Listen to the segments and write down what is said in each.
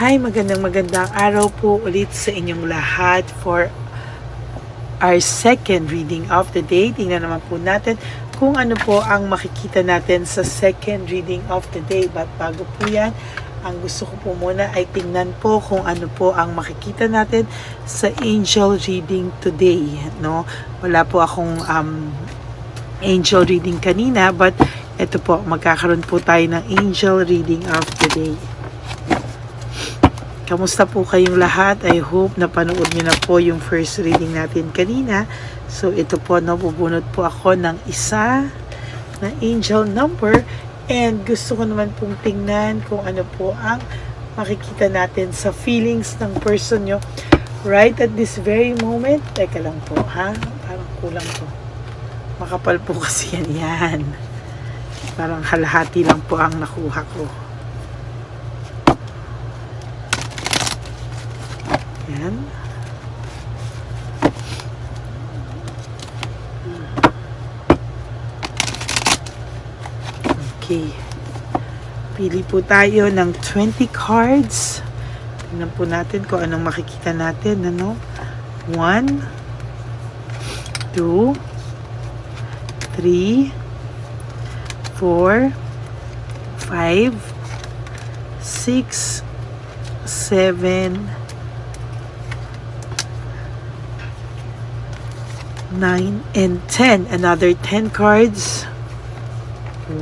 Hi, magandang araw po ulit sa inyong lahat for our second reading of the day. Tingnan naman po natin kung ano po ang makikita natin sa second reading of the day. But bago po yan, ang gusto ko po muna ay tingnan po kung ano po ang makikita natin sa angel reading today. No? Wala po akong angel reading kanina, but ito po, magkakaroon po tayo ng angel reading of the day. Kamusta po kayong lahat? I hope napanood nyo na po yung first reading natin kanina. So ito po, no, bubunot po ako ng isa na angel number. And gusto ko naman pong tingnan kung ano po ang makikita natin sa feelings ng person nyo right at this very moment. Teka lang po, ha? Parang kulang po. Makapal po kasi yan. Parang halahati lang po ang nakuha ko. Yan. Okay. Pili po tayo ng 20 cards. Tingnan po natin kung anong makikita natin. Ano? 1, 2, 3, 4, 5, 6, 7, 9 and 10. Another 10 cards.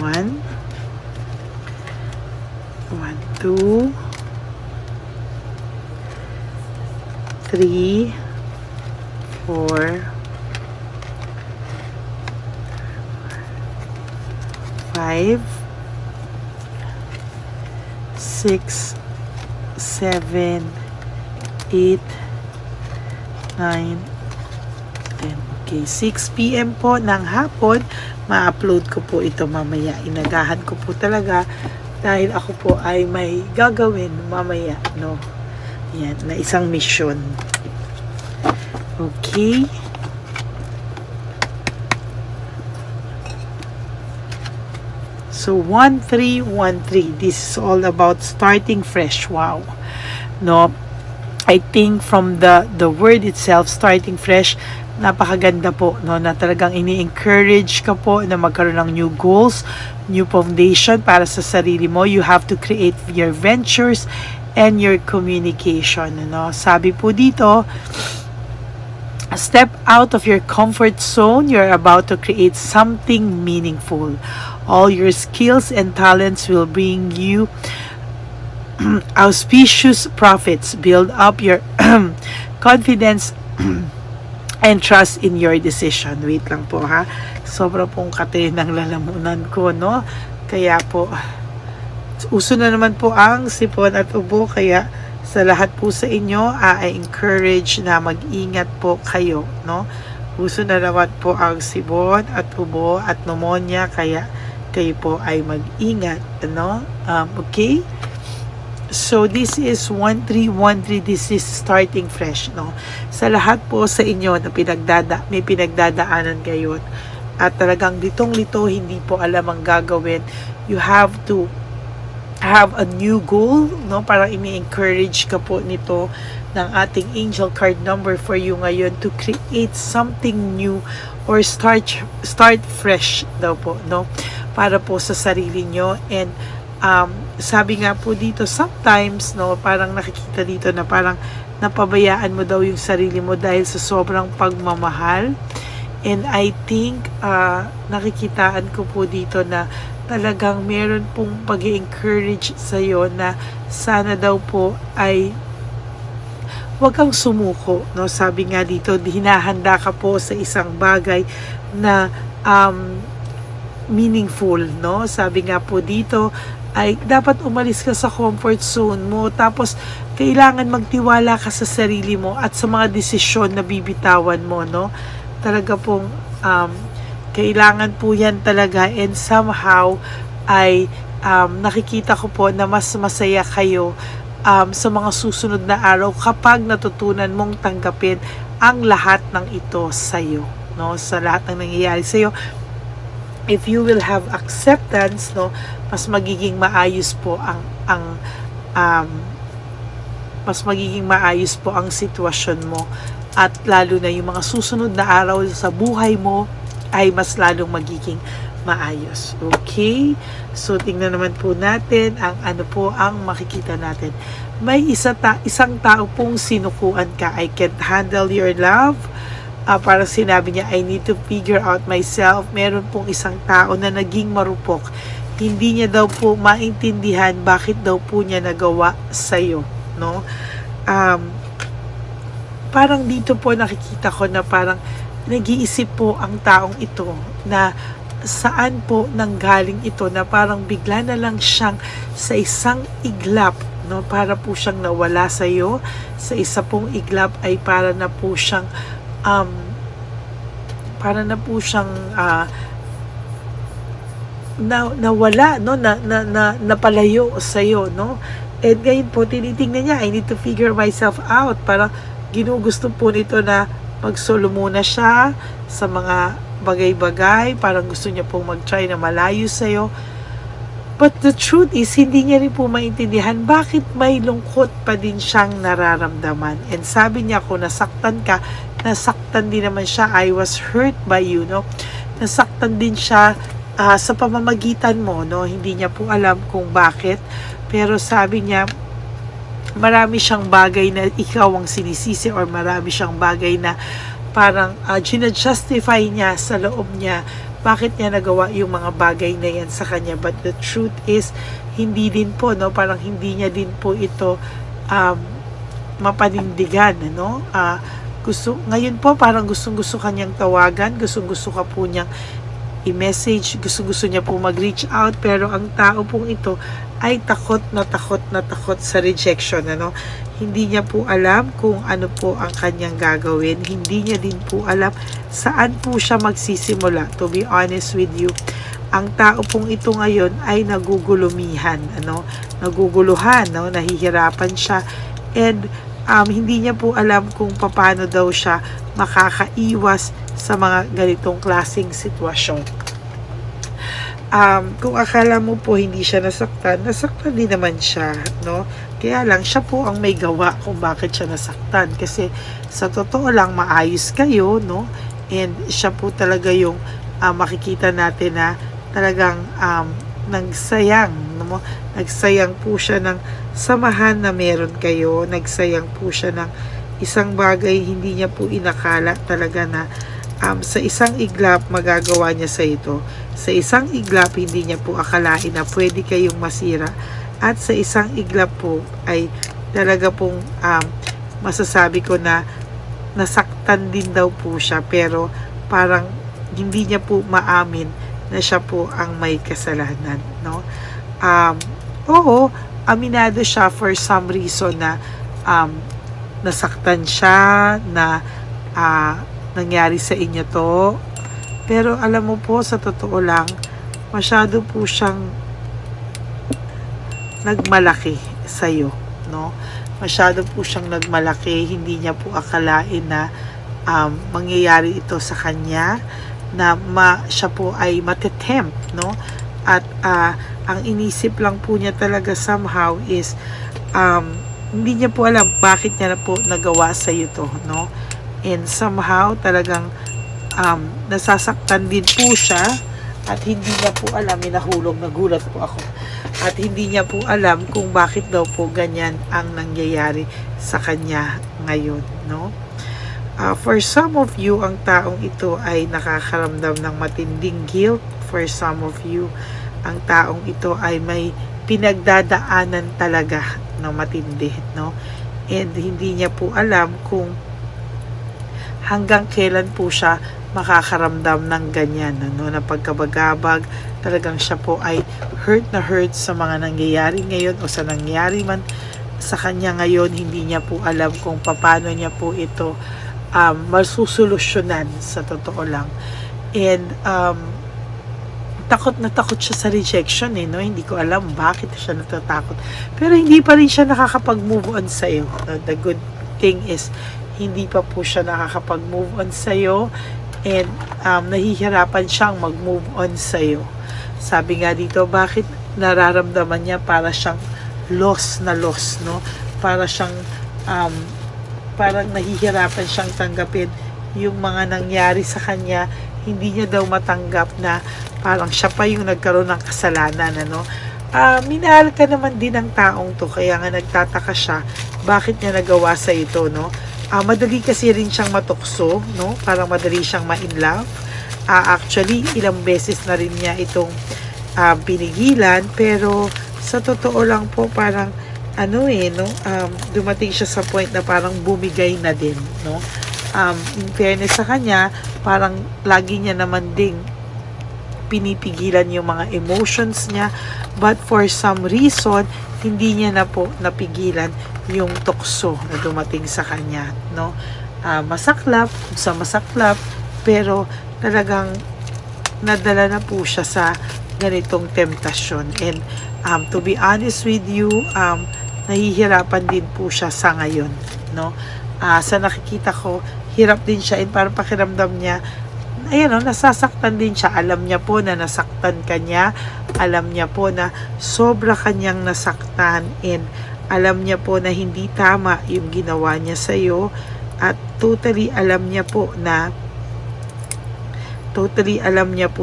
1, 2, 3, 4, 5, 6, 7, 8, 9, 10. Okay, 6 p.m. po ng hapon, ma-upload ko po ito mamaya. Inagahan ko po talaga dahil ako po ay may gagawin mamaya, no? Yan, na isang mission. Okay. So, 1313. This is all about starting fresh. Wow. No? I think from the word itself, starting fresh, napakaganda po, no, na talagang ini-encourage ka po na magkaroon ng new goals, new foundation para sa sarili mo. You have to create your ventures and your communication, no. Sabi po dito, step out of your comfort zone. You're about to create something meaningful. All your skills and talents will bring you auspicious profits. Build up your confidence and trust in your decision. Wait lang po, ha. Sobra pong kate ng lalamunan ko, no. Kaya po, uso na naman po ang sipon at ubo. Kaya sa lahat po sa inyo, I encourage na mag-ingat po kayo, no. Uso na naman po ang sipon at ubo at pneumonia. Kaya kayo po ay mag-ingat, no. Okay. So, this is 1313. This is starting fresh, no? Sa lahat po sa inyo na may pinagdadaanan kayo at talagang litong-lito, hindi po alam ang gagawin. You have to have a new goal, no? Parang ini-encourage ka po nito ng ating angel card number for you ngayon to create something new or start fresh daw po, no? Para po sa sarili nyo. And sabi nga po dito, sometimes, no, parang nakikita dito na parang napabayaan mo daw yung sarili mo dahil sa sobrang pagmamahal. And I think, nakikitaan ko po dito na talagang meron pong pag-encourage sa'yo na sana daw po ay huwag kang sumuko, no. Sabi nga dito, hinahanda ka po sa isang bagay na meaningful, no. Sabi nga po dito ay dapat umalis ka sa comfort zone mo, tapos kailangan magtiwala ka sa sarili mo at sa mga desisyon na bibitawan mo, no. Talaga pong kailangan po yan talaga, and somehow ay nakikita ko po na mas masaya kayo sa mga susunod na araw kapag natutunan mong tanggapin ang lahat ng ito sa'yo, no, sa lahat ng nangyayari sa'yo. If you will have acceptance, no, mas magiging maayos po ang mas magiging maayos po ang sitwasyon mo. At lalo na yung mga susunod na araw sa buhay mo ay mas lalong magiging maayos. Okay? So, tingnan naman po natin ang ano po ang makikita natin. May isang tao pong sinukuan ka. I can't handle your love. Parang sinabi niya, I need to figure out myself. Meron pong isang tao na naging marupok. Hindi niya daw po maintindihan bakit daw po niya nagawa sa'yo. No? Parang dito po nakikita ko na parang nag-iisip po ang taong ito na saan po nanggaling ito, na parang bigla na lang siyang sa isang iglap, no, para po siyang nawala sa iyo. Sa isa pong iglap ay para na po siyang nawala, no, napalayo sa iyo, no. And ngayon po tinitingnan niya, I need to figure myself out. Parang ginugusto po nito na magsolo muna siya sa mga bagay-bagay, parang gusto niya pong mag-try na malayo sa'yo. But the truth is, hindi niya rin po maintindihan bakit may lungkot pa din siyang nararamdaman. And sabi niya, kung nasaktan ka, nasaktan din naman siya. I was hurt by you, no? Nasaktan din siya sa pamamagitan mo, no? Hindi niya po alam kung bakit. Pero sabi niya, marami siyang bagay na ikaw ang sinisisi, or marami siyang bagay na parang gina-justify niya sa loob niya bakit niya nagawa yung mga bagay na yan sa kanya. But the truth is, hindi din po, no, parang hindi niya din po ito mapanindigan, no. Ngayon po parang gustong-gusto kanyang tawagan, gustong-gusto ka po niyang i-message, gusto niya po mag-reach out, pero ang tao pong ito ay takot na takot sa rejection, ano. Hindi niya po alam kung ano po ang kanyang gagawin. Hindi niya din po alam saan po siya magsisimula. To be honest with you, ang tao pong ito ngayon ay nagugulumihan, ano, naguguluhan, no, nahihirapan siya, and hindi niya po alam kung paano daw siya makakaiwas sa mga ganitong klaseng sitwasyon. Kung akala mo po hindi siya nasaktan din naman siya, no? Kaya lang siya po ang may gawa kung bakit siya nasaktan, kasi sa totoo lang maayos kayo, no? And siya po talaga yung makikita natin na talagang nagsayang, no? Nagsayang po siya ng samahan na meron kayo, nagsayang po siya ng isang bagay hindi niya po inakala talaga na sa isang iglap magagawa niya sa ito. Sa isang iglap hindi niya po akalain na pwede kayong masira, at sa isang iglap po ay talaga pong masasabi ko na nasaktan din daw po siya, pero parang hindi niya po maamin na siya po ang may kasalanan, no. Oo, aminado siya for some reason na nasaktan siya, na nangyari sa inyo to. Pero alam mo po, sa totoo lang, masyado po siyang nagmalaki sa'yo, no? Masyado po siyang nagmalaki. Hindi niya po akalain na mangyayari ito sa kanya, na siya po ay matetempt, no? At ang inisip lang po niya talaga somehow is hindi niya po alam bakit niya na po nagawa sa'yo to, no? And somehow talagang nasasaktan din po siya, at hindi niya po alam, nagulat po ako, at hindi niya po alam kung bakit daw po ganyan ang nangyayari sa kanya ngayon, no. For some of you, ang taong ito ay nakakaramdam ng matinding guilt. For some of you, ang taong ito ay may pinagdadaanan talaga ng matindi, no. And hindi niya po alam kung hanggang kailan po siya makakaramdam ng ganyan, no, na pagkabagabag. Talagang siya po ay hurt sa mga nangyayari ngayon, o sa nangyari man sa kanya ngayon. Hindi niya po alam kung paano niya po ito masusolusyonan, sa totoo lang. And takot na takot siya sa rejection, no. Hindi ko alam bakit siya natatakot, pero hindi pa rin siya nakakapag-move on sa iyo. The good thing is, hindi pa po siya nakakapag-move on sa'yo, and nahihirapan siyang mag-move on sa'yo. Sabi nga dito, bakit nararamdaman niya para siyang lost, no? para siyang um, parang nahihirapan siyang tanggapin yung mga nangyari sa kanya. Hindi niya daw matanggap na parang siya pa yung nagkaroon ng kasalanan, ano. Minahal ka naman din ng taong to, kaya nga nagtataka siya bakit niya nagawa sa ito, no. Madali kasi rin siyang matukso, no, parang madali siyang ma-inlove. Actually ilang beses na rin niya itong pinigilan, pero sa totoo lang po parang dumating siya sa point na parang bumigay na din, no. In fairness sa kanya, parang lagi niya naman ding pinipigilan yung mga emotions niya, but for some reason hindi niya na po napigilan yung tukso na dumating sa kanya, no. Masaklap sa masaklap, pero talagang nadala na po siya sa ganitong temptasyon. And to be honest with you, nahihirapan din po siya sa ngayon, no. Sa nakikita ko, hirap din siya, and parang pakiramdam niya, nasasaktan din siya. Alam niya po na nasaktan kanya, alam niya po na sobra kanyang nasaktan, and alam niya po na hindi tama yung ginawa niya sa iyo, at totally alam niya po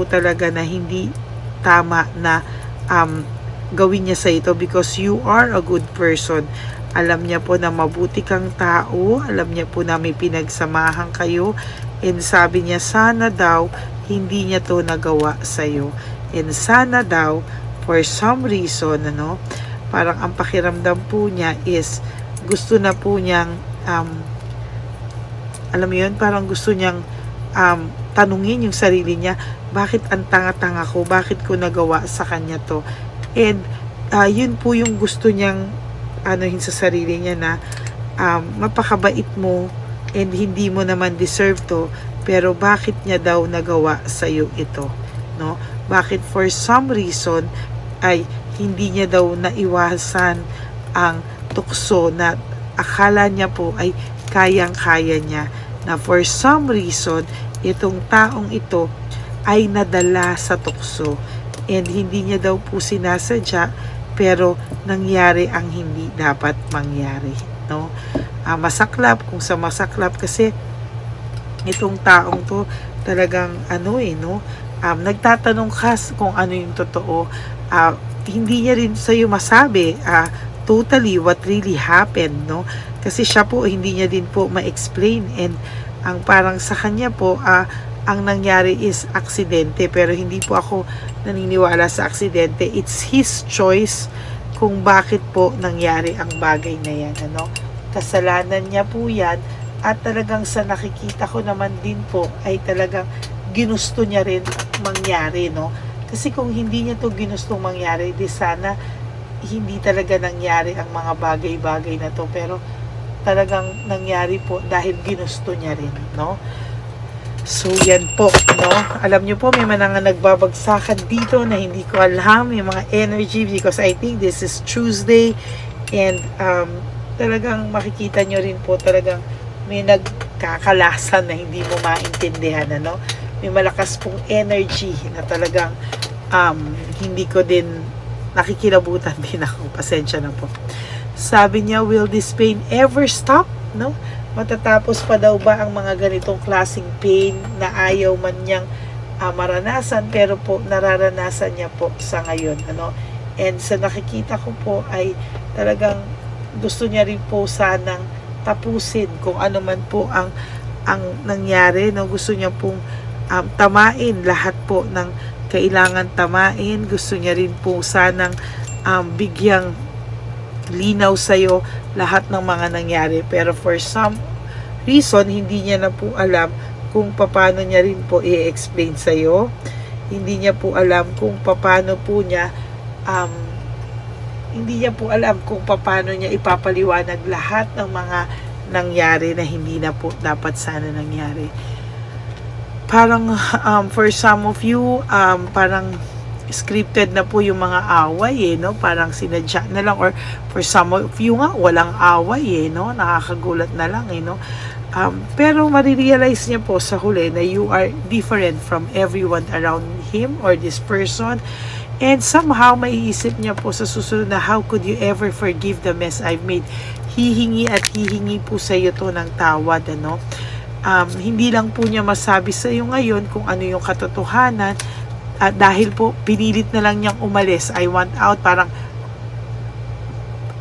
talaga na hindi tama na gawin niya sa ito, because you are a good person. Alam niya po na mabuti kang tao, alam niya po na may pinagsamahan kayo, and sabi niya sana daw hindi niya to nagawa sa iyo, and sana daw for some reason, parang ang pakiramdam po niya is gusto na po niyang alam mo yun, parang gusto niyang tanungin yung sarili niya, bakit ang tanga-tanga ko, bakit ko nagawa sa kanya to. And yun po yung gusto niyang sa sarili niya, na mapakabait mo and hindi mo naman deserve to, pero bakit niya daw nagawa sa iyo ito, no? Bakit for some reason ay hindi niya daw naiwasan ang tukso na akala niya po ay kayang-kaya niya, na for some reason itong taong ito ay nadala sa tukso, and hindi niya daw po sinasadya, pero nangyari ang hindi dapat mangyari, no. Masaklap kung sa masaklap, kasi itong taong to talagang nagtatanong ka kung ano yung totoo. Hindi niya rin sa'yo masabi totally what really happened, no, kasi siya po hindi niya din po ma-explain, and ang parang sa kanya po ang nangyari is aksidente, pero hindi po ako naniniwala sa aksidente. It's his choice kung bakit po nangyari ang bagay na yan, kasalanan niya po yan, at talagang sa nakikita ko naman din po ay talagang ginusto niya rin mangyari, no. Kasi kung hindi niya to ginustong mangyari, di sana hindi talaga nangyari ang mga bagay-bagay na to, pero talagang nangyari po dahil ginusto niya rin, no. So yan po, no. Alam niyo po, may mga nagbabagsakan dito na hindi ko alam, may mga energy, because I think this is Tuesday, and talagang makikita niyo rin po, talagang may nagkakalasan na hindi mo maintindihan, may malakas pong energy na talagang hindi ko din nakikilabutan din ako. Pasensya na po. Sabi niya, will this pain ever stop, no? Matatapos pa daw ba ang mga ganitong klaseng pain na ayaw man niyang maranasan, pero po nararanasan niya po sa ngayon, and sa nakikita ko po ay talagang gusto niya rin po sanang tapusin kung ano man po ang nangyari, no. Gusto niya pong tamain lahat po ng kailangan tamain. Gusto niya rin po sanang bigyang linaw sa'yo lahat ng mga nangyari, pero for some reason hindi niya na po alam kung paano niya rin po i-explain sa'yo. Hindi niya po alam kung paano po niya ipapaliwanag lahat ng mga nangyari na hindi na po dapat sana nangyari. Parang for some of you, parang scripted na po yung mga away, no? Parang sinadya na lang, or for some of you nga, walang away, no? Nakakagulat na lang, no? Pero marirealize niya po sa huli na you are different from everyone around him or this person, And somehow, maiisip niya po sa susunod na, how could you ever forgive the mess I've made? Hihingi at hihingi po sa iyo to ng tawad, ano? Hindi lang po niya masabi sa iyo ngayon kung ano yung katotohanan, at dahil po pinilit na lang niyang umalis, I want out, parang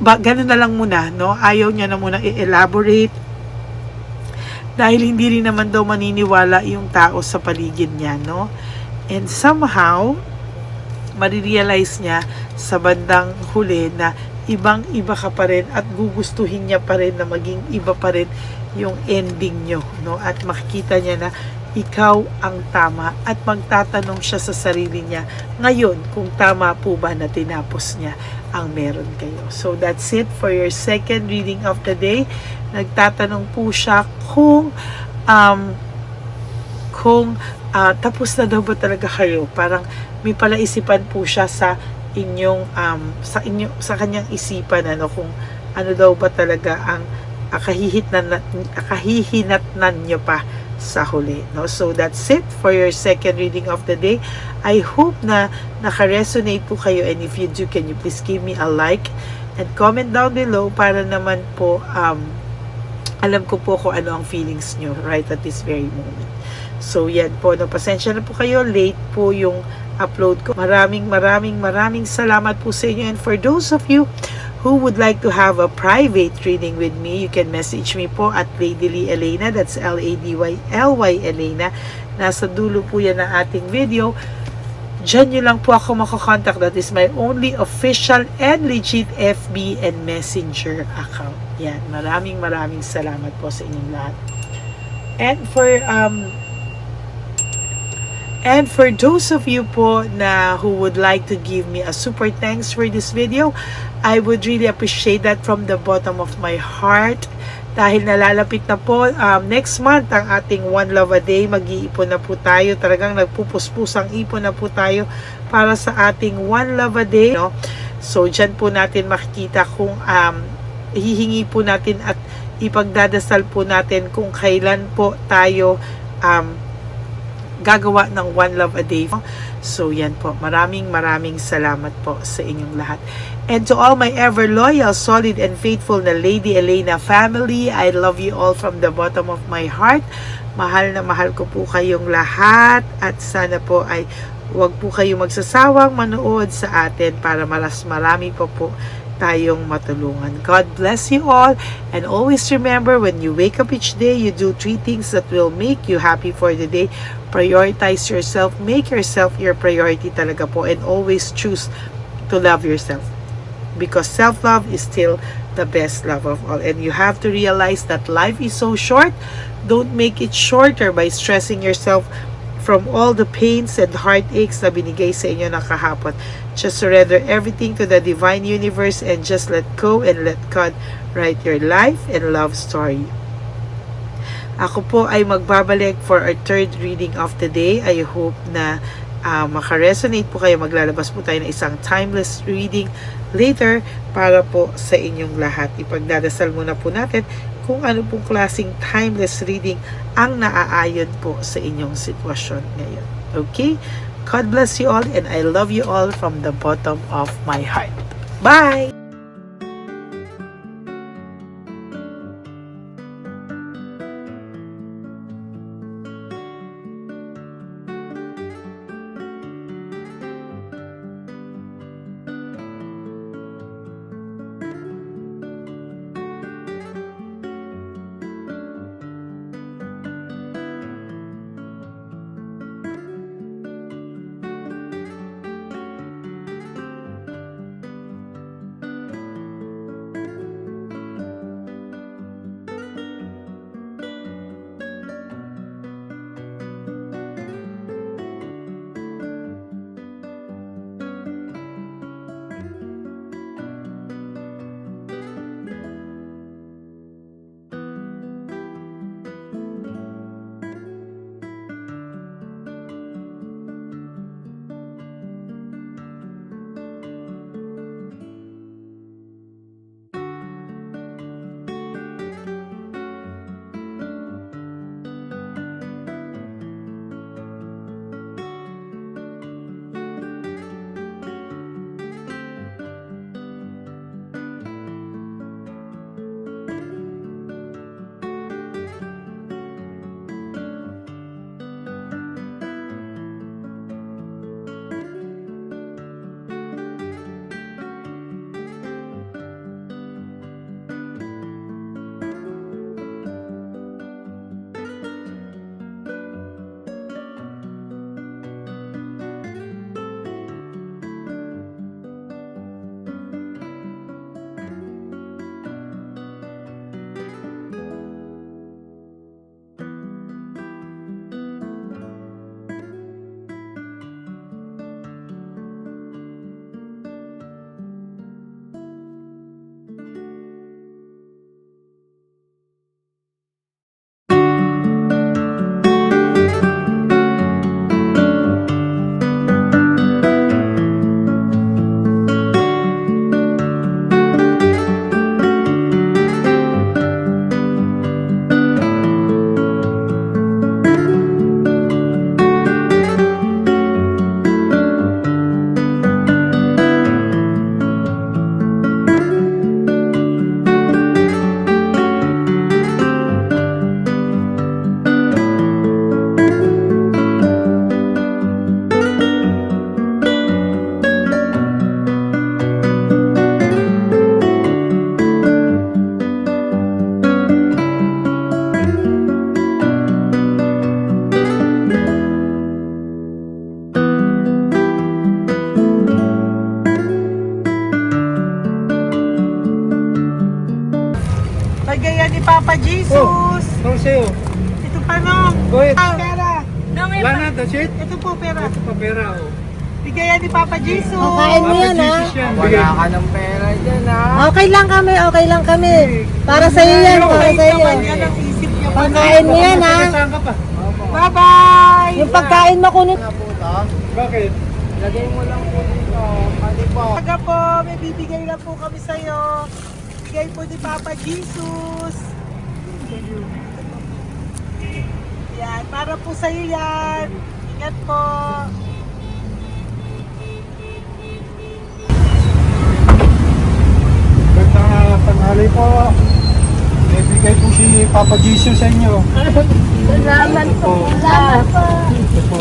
ganun na lang muna, no? Ayaw niya na muna i-elaborate dahil hindi rin naman daw maniniwala yung tao sa paligid niya, no? And somehow marirealize niya sa bandang huli na ibang-iba ka pa rin at gugustuhin niya pa rin na maging iba pa rin yung ending nyo, no? At makikita niya na ikaw ang tama at magtatanong siya sa sarili niya ngayon kung tama po ba na tinapos niya ang meron kayo. So that's it for your second reading of the day. Nagtatanong po siya kung tapos na daw ba talaga kayo. Parang may palaisipan po siya sa inyong sa kanyang isipan, ano, kung ano daw ba talaga ang kahihinatnan nyo pa sa huli, no? So that's it for your second reading of the day. I hope na naka-resonate po kayo, and if you do, can you please give me a like and comment down below para naman po alam ko po kung ano ang feelings nyo right at this very moment. So yan po, no, pasensya na po kayo, late po yung upload ko. Maraming salamat po sa inyo. And for those of you who would like to have a private reading with me, you can message me po at Lady Lee Elena. That's LADYLY Elena. Nasa dulo po yan ng ating video. Diyan nyo lang po ako makakontak. That is my only official and legit FB and Messenger account. Yan. Maraming salamat po sa inyong lahat. And for those of you po na who would like to give me a super thanks for this video, I would really appreciate that from the bottom of my heart. Dahil nalalapit na po next month ang ating One Love a Day. Mag-iipon na po tayo. Talagang nagpupuspusang ipon na po tayo para sa ating One Love a Day, no? So dyan po natin makikita kung hihingi po natin at ipagdadasal po natin kung kailan po tayo gagawa ng One Love a Day. So yan po, maraming salamat po sa inyong lahat. And to all my ever loyal, solid and faithful na Lady Elena family, I love you all from the bottom of my heart. Mahal na mahal ko po kayong lahat, at sana po ay huwag po kayong magsasawang manood sa atin para marami po tayong matulungan. God bless you all, and always remember, when you wake up each day, you do 3 things that will make you happy for the day. Prioritize yourself, make yourself your priority talaga po, and always choose to love yourself, because self-love is still the best love of all. And you have to realize that life is so short. Don't make it shorter by stressing yourself from all the pains and heartaches na binigay sa inyo ng kahapon. Just surrender everything to the divine universe and just let go and let God write your life and love story. Ako po ay magbabalik for our third reading of the day. I hope na makaresonate po kayo. Maglalabas po tayo ng isang timeless reading later para po sa inyong lahat. Ipagdadasal muna po natin kung ano pong klaseng timeless reading ang naaayon po sa inyong sitwasyon ngayon. Okay? God bless you all, and I love you all from the bottom of my heart. Bye! Lagay yan ni Papa Jesus. Ito sa'yo. Ito pa no. Go ahead. Pera. Wala na, that's it. Ito po pera. Ito pa pera, oh. Bigay yan ni Papa Jesus. Kain mo yan, ha? Jesus yan. Bigay. Wala ka ng pera dyan, ha? Okay lang kami, okay lang kami. Para sa iyo yan, para sa iyo. Naman yan ang isip niya. Pagkain mo yan, ha? Saan ka pa? Bye-bye. Yung pagkain mo kunit. Nga po ito. Bakit? Lagay mo lang po dito. Pwede po. Taga po, may bibigay lang po kami sa'yo. Bigay po ni Papa Jesus. Yan, para po sa'yo yan. Ingat po. Gandang tanghali po. May bigay po si Papa Jesus sa inyo. Salamat po. Salamat po. Ito po.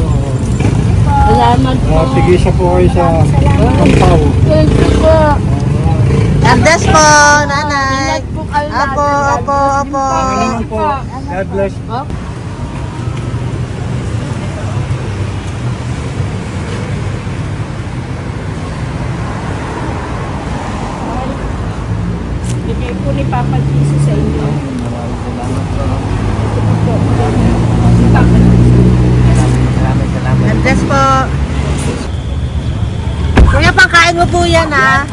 Salamat po. Tigisa po kayo sa Pampaw. Thank you po. God bless po, nanay. Apo, apo, apo. Ano po? God bless. Bigay po ni Papa Jesus sa inyo. Salamat. God bless po. Kuya, pangkain mo po yan, ha?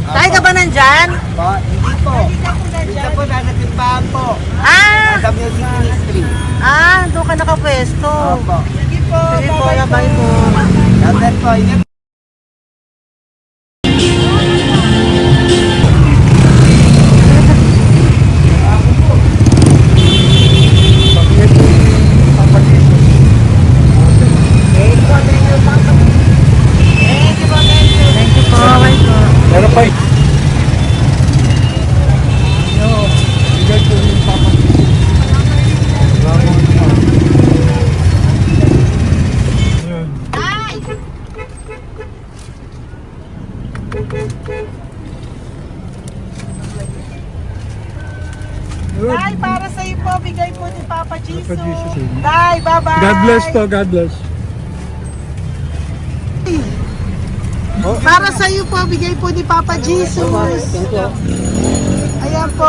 Kain ka ba nandyan? Po, hindi po. Dito po, nanatimbahan po. Ah! Sa Music Ministry. Doon ka nakapwesto. Opo. Sige po, Sige po, labay po. God bless po. Ingat. Pabigay po ni Papa Jesus. Thank you po. Bye po. Meron pa bigay po ni Papa Jesus. Salamat po. Ayan. Good. Tay, para sa'yo po, bigay po ni Papa Jesus. Papa Jesus. Tay, bye-bye. God bless po, God bless. Para sa iyo po, bigay po ni Papa Jesus. Ayan po,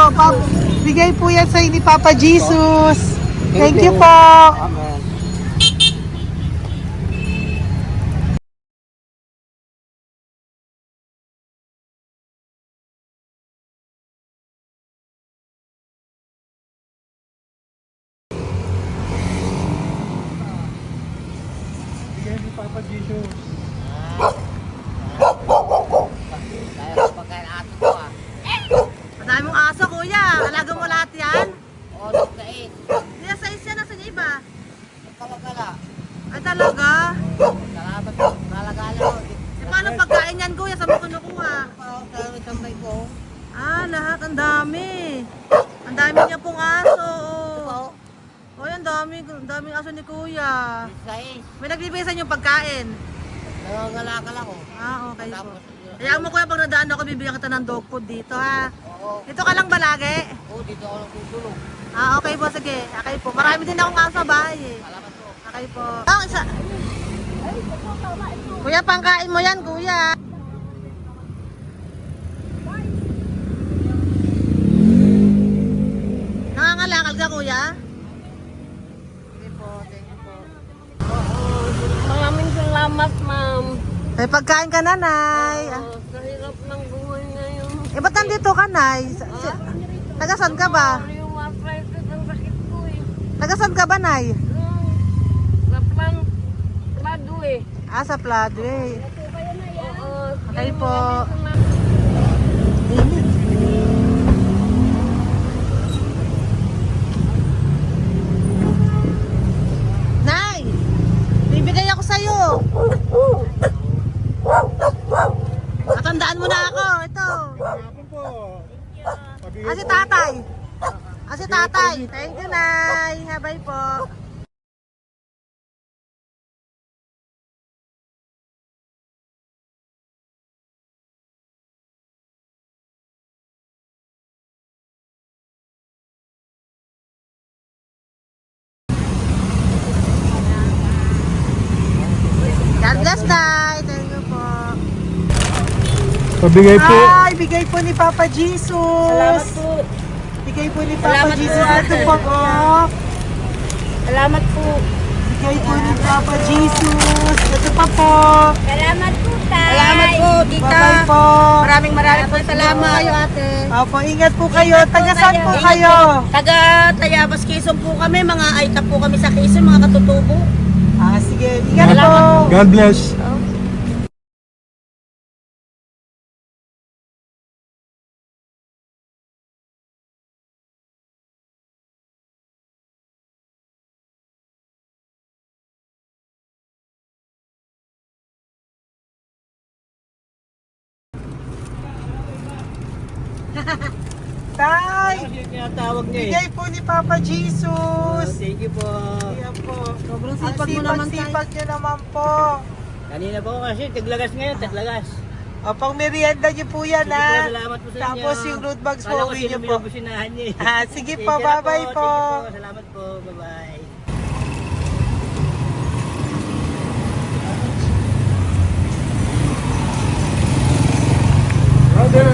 bigay po yan sa ni Papa Jesus. Thank you po. Amen. Bigay ni Papa Jesus. Kaya ko pagkain ato ko, ah. Madami mong aso, kuya. Alaga mo lahat yan. Oras ka eh. Hindi na size yan. Nasa iba. Kalagala. Ay, talaga. Salamat po. Nalagala ko. E, paano pagkain yan, kuya? Saan mo kinukuha? Salamat tambay ko. Lahat. Ang dami. Ang dami niya pong aso. Oy, ang daming aso ni kuya. Sais. May nagbibigay sa inyo pagkain. Nangangalakal ako. Okay po. Tapos, Hayaan mo kuya, pag nadaan ako, bibigyan kita ng dog food dito, ha? oo. Dito ka lang ba lagi? Dito ako nagtutulong. Okay po, sige. Okay po. Marami din akong aso sa bahay, eh. Salamat po. Okay po. Isa. Kuya, pangkain mo yan, kuya. Nangangalakal ka, kuya? Sige po. Thank you po. Maraming salamat, ma'am. May pagkain ka, nanay. Sa hirap ng buhay ngayon. Ba't nandito ka, nay? Nagasan ka ba? Yung arthritis ang sakit ko eh. Nagasan ka ba, nay? Sa plado eh. Sa Pladway. Oo. Okay po. Nay! Bibigay ako sa'yo. Natandaan mo na ako. Ito. Hapon po. Pabigay Si po. tatay. Si tatay. Thank you, Nay. Habay po. God bless, Tay. Thank you po. Pabigay po. Ay, bigay po ni Papa Jesus. Salamat po. Bigay bigay po ni Papa Salamat po, Jesus. ate. Ito po, oh. Salamat po. Bigay po ni Papa Jesus. Ito pa po. Salamat po, tay. Salamat po, tita. Bye-bye po. Maraming po salamat. Kayo, ate. Opo, ingat po kayo. Taga saan po kayo? Taga Tayabas, Quezon po kami. Mga aita po kami sa Quezon, mga katutubo. Sige, ingat po. Salamat God bless. Tay, Tinatawag niya bigay po ni Papa Jesus. Thank you po. Ayan po. Sobrang Ang sipag mo naman, tay. sipag niyo naman po. Kanina po kasi, taglagas ngayon, taglagas. O, pang merienda niyo po yan, Sige po, ha? salamat po sa inyo. Tapos yung road bags po, Kala ko uwi sino niyo po. binubusinahan niya eh. Sige Thank po, you na bye-bye Thank po. you po. Salamat po. Bye-bye. Brother!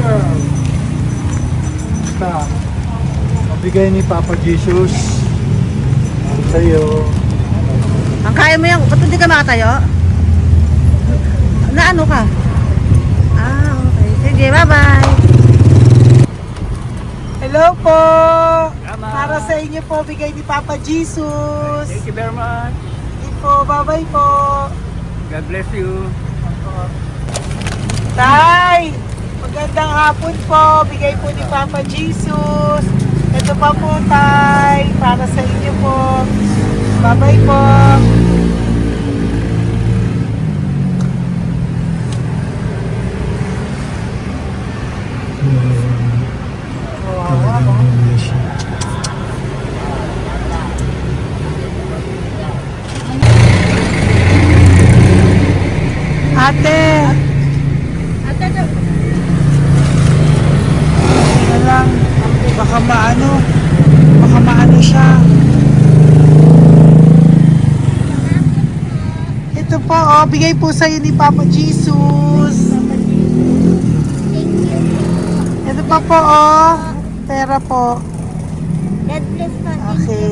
Basta, mabigay ni Papa Jesus ang sa'yo. Ang kaya mo yan. Ba't hindi ka makatayo? Na ano ka? Okay. Sige, bye-bye. Hello po. Tama. Para sa inyo po, bigay ni Papa Jesus. Thank you very much. Sige po, bye-bye po. God bless you. Tay, magandang hapon po. Bigay po ni Papa Jesus. Ito pa po, Tay. Para sa inyo po. Bye-bye po. Ate. Ano lang, baka maano siya. Ito po, bigay po sa'yo ni Papa Jesus. Ito pa po, pera po. God bless po. Okay,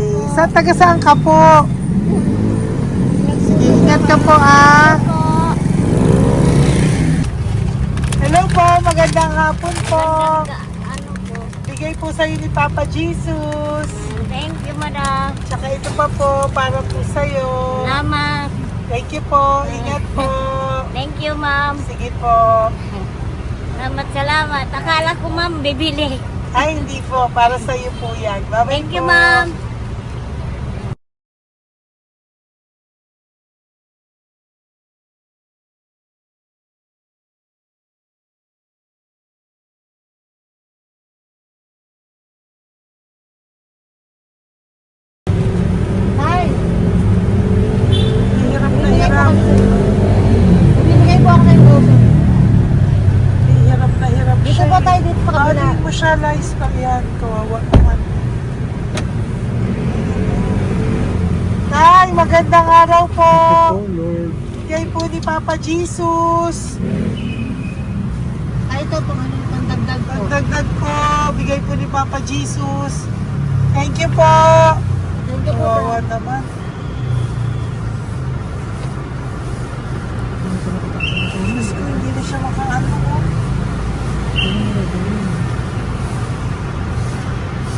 taga saan ka po? Sige, ingat ka po, Hello po, magandang hapon po. Ano po? Bigay po sa'yo ni Papa Jesus. Thank you, madam. Tsaka ito pa po, para po sa'yo. Salamat. Thank you po, ingat po. Thank you, ma'am. Sige po. Salamat. Akala ko, ma'am, bibili. Ay, hindi po, para sa'yo po yan. Bye-bye Thank you, po. ma'am. Hirap na hirap. Bibigay po ako ng gusto. Hirap Dito siya. po tayo, dito sa kabila. Hindi mo siya lies pa yan. Kawawa naman. Tay, magandang araw po. Oh Lord. Bigay po ni Papa Jesus. Ito po, ang dagdag po. Dagdag po, bigay po ni Papa Jesus. Thank you po. Thank you po. Kawawa naman. Diyos ko, hindi na siya makaano ko.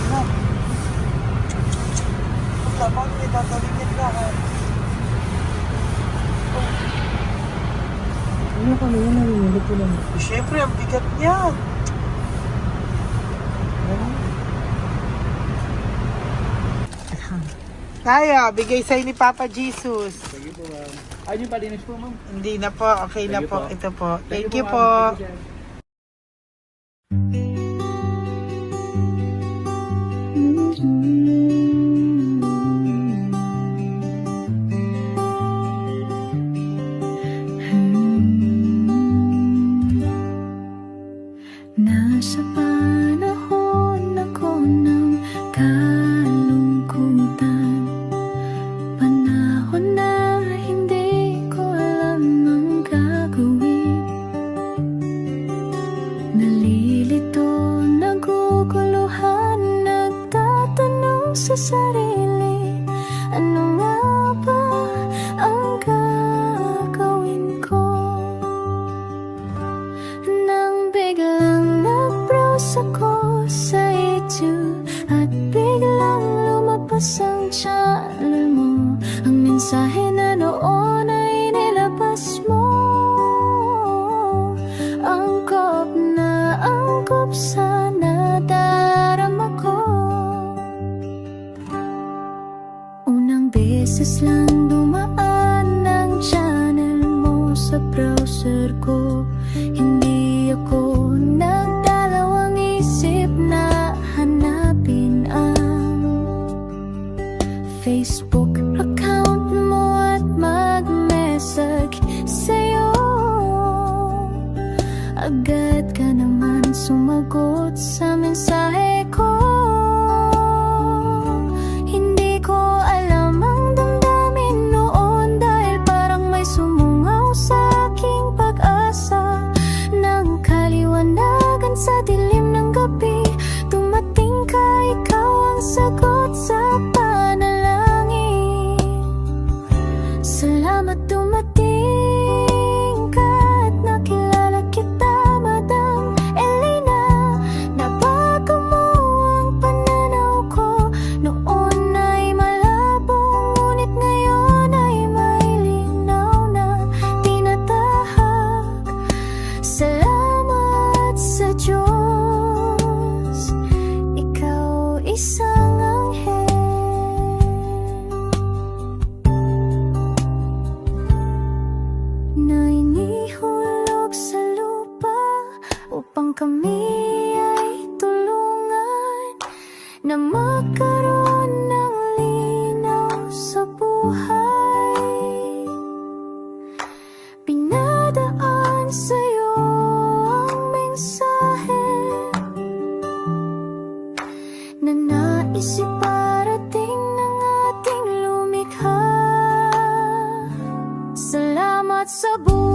Ano? Tapos, may tatawin lahat. Ano kami yun? Narinig ko lang. Siyempre, ang bigat niyan. Kaya, bigay sa'yo ni Papa Jesus. Sige po, ma'am. Ay, yung palinis po, ma'am. Hindi na po, okay na Sige po. po. Ito po. Thank you ma'am. po. Thank you, sir. Nasa panahon ako ng kalungkutan, panahon na hindi ko alam ang gagawin. sa sarili, ano nga ba ang gagawin ko? Nang biglang nag-browse ako sa YouTube at biglang lumabas ang channel mo, ang mensahe na noon ay nilabas mo. Angkop sa nadarama ko. Unang beses lang dumaan ang channel mo sa browser ko. Hindi ako nagdalawang isip na hanapin ang Facebook account mo at mag-message sa'yo. Agad ka naman sumagot sa mensahe ko. Hindi ko alam ang damdamin noon, dahil parang may sumungaw sa aking pag-asa. Nang kaliwanagan sa dilim ng gabi, dumating ka, ikaw ang sagot sa panalangin. Salamat dumating ka at nakilala kita, Madam Elena. Nabago mo ang pananaw ko. Noon ay malabo, ngunit ngayon ay may linaw na tinatahak. Salamat sa Diyos, ikaw isang anghel. Na inihulog sa lupa upang kami ay tulungan na magkaroon ng linaw sa buhay. Pinadaan sa'yo ang mensahe na nais iparating ng ating lumikha. Salamat sa buhay.